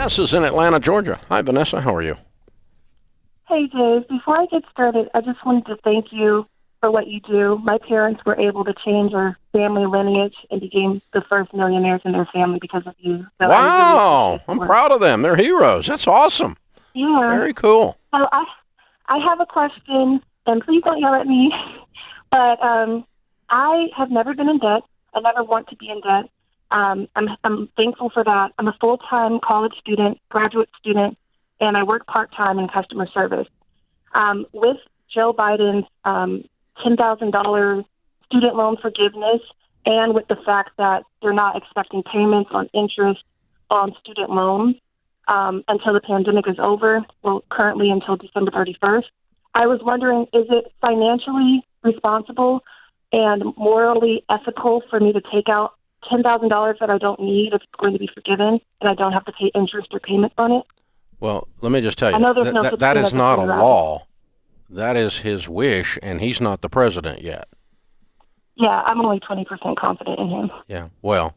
Vanessa's in Atlanta, Georgia. Hi, Vanessa. How are you? Hey, Dave. Before I get started, I just wanted to thank you for what you do. My parents were able to change our family lineage and became the first millionaires in their family because of you. So Wow. I'm proud of them. They're heroes. That's awesome. Yeah. Very cool. So I have a question, and please don't yell at me, but I have never been in debt. I never want to be in debt. I'm thankful for that. I'm a full-time college student, graduate student, and I work part-time in customer service. With Joe Biden's $10,000 student loan forgiveness, and with the fact that they're not expecting payments on interest on student loans until the pandemic is over, well, currently until December 31st, I was wondering, is it financially responsible and morally ethical for me to take out $10,000 that I don't need if it's going to be forgiven and I don't have to pay interest or payments on it? Well, let me just tell you, I know there's no such that thing is as a not a free law. That is his wish, and he's not the president yet. Yeah, I'm only 20% confident in him. Yeah, well,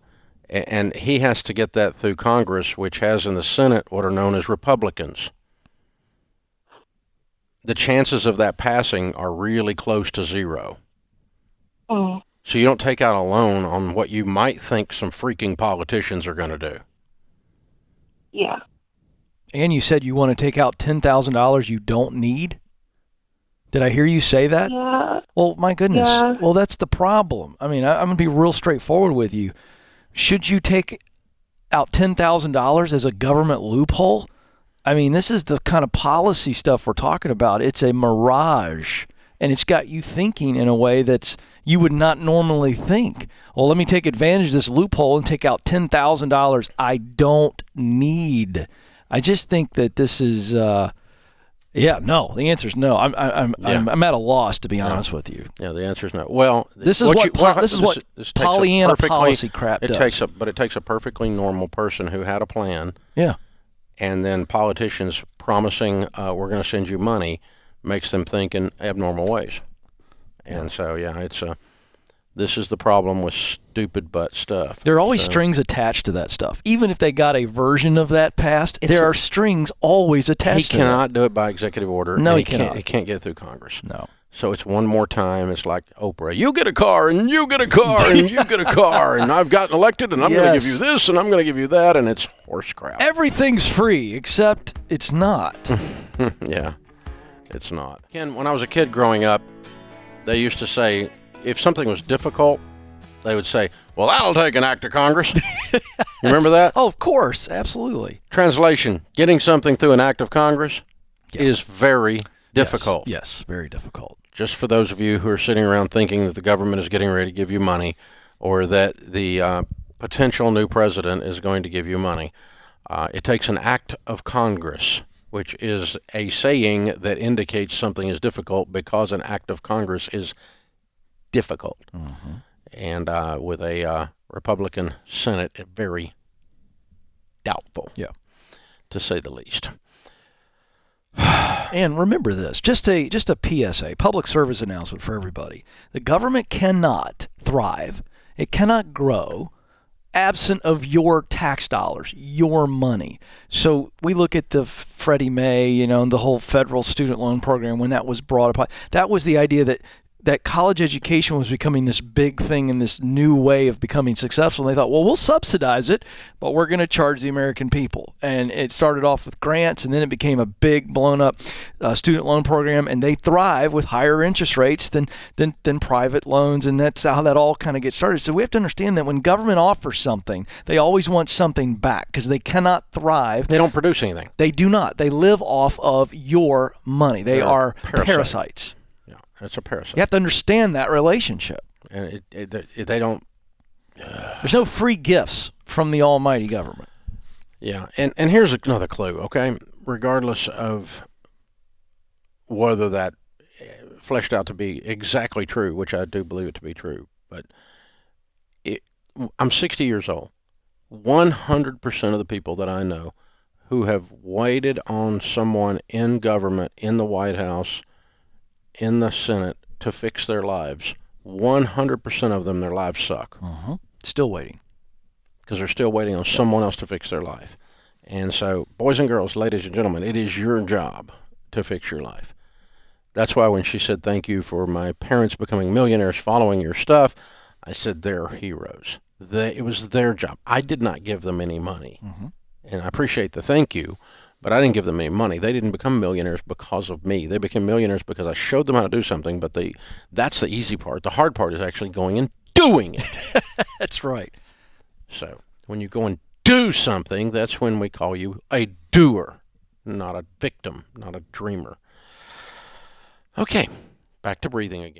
and he has to get that through Congress, which has in the Senate what are known as Republicans. The chances of that passing are really close to zero. Mm. So you don't take out a loan on what you might think some freaking politicians are going to do. Yeah. And you said you want to take out $10,000 you don't need? Did I hear you say that? Yeah. Well, my goodness. Yeah. Well, that's the problem. I mean, I'm going to be real straightforward with you. Should you take out $10,000 as a government loophole? I mean, this is the kind of policy stuff we're talking about. It's a mirage, and it's got you thinking in a way that's you would not normally think. Well, let me take advantage of this loophole and take out $10,000 I don't need. I just think that this is, no. The answer is no. I'm at a loss, to be honest with you. Yeah, the answer is no. Well, this is what Pollyanna policy crap does. But it takes a perfectly normal person who had a plan. Yeah. And then politicians promising we're going to send you money makes them think in abnormal ways. And so, it's this is the problem with stupid butt stuff. There are always strings attached to that stuff. Even if they got a version of that passed, there are strings always attached to it. He cannot do it by executive order. No, he cannot. He can't get through Congress. No. So it's one more time. It's like Oprah. You get a car, and you get a car, and you get a car, and I've gotten elected, and I'm going to give you this, and I'm going to give you that, and it's horse crap. Everything's free, except it's not. Yeah, it's not. Ken, when I was a kid growing up, they used to say, if something was difficult, they would say, well, that'll take an act of Congress. You remember that? Oh, of course. Absolutely. Translation, getting something through an act of Congress is very difficult. Yes, very difficult. Just for those of you who are sitting around thinking that the government is getting ready to give you money or that the potential new president is going to give you money, it takes an act of Congress, which is a saying that indicates something is difficult because an act of Congress is difficult. Mm-hmm. And with a Republican Senate, very doubtful, to say the least. And remember this, just a PSA, public service announcement for everybody. The government cannot thrive, it cannot grow absent of your tax dollars, your money. So we look at the Freddie Mae, and the whole federal student loan program when that was brought up. That was the idea that college education was becoming this big thing and this new way of becoming successful. And they thought, well, we'll subsidize it, but we're going to charge the American people. And it started off with grants, and then it became a big, blown-up student loan program. And they thrive with higher interest rates than private loans, and that's how that all kind of gets started. So we have to understand that when government offers something, they always want something back because they cannot thrive. They don't produce anything. They do not. They live off of your money. They are parasites. It's a parasite. You have to understand that relationship. And they don't... There's no free gifts from the almighty government. Yeah, and here's another clue, okay? Regardless of whether that fleshed out to be exactly true, which I do believe it to be true, but I'm 60 years old. 100% of the people that I know who have waited on someone in government, in the White House, in the Senate to fix their lives, 100% of them, their lives suck. Uh-huh. Still waiting. Because they're still waiting on someone else to fix their life. And so, boys and girls, ladies and gentlemen, it is your job to fix your life. That's why when she said thank you for my parents becoming millionaires following your stuff, I said they're heroes. It was their job. I did not give them any money. Mm-hmm. And I appreciate the thank you, but I didn't give them any money. They didn't become millionaires because of me. They became millionaires because I showed them how to do something, but that's the easy part. The hard part is actually going and doing it. That's right. So when you go and do something, that's when we call you a doer, not a victim, not a dreamer. Okay, back to breathing again.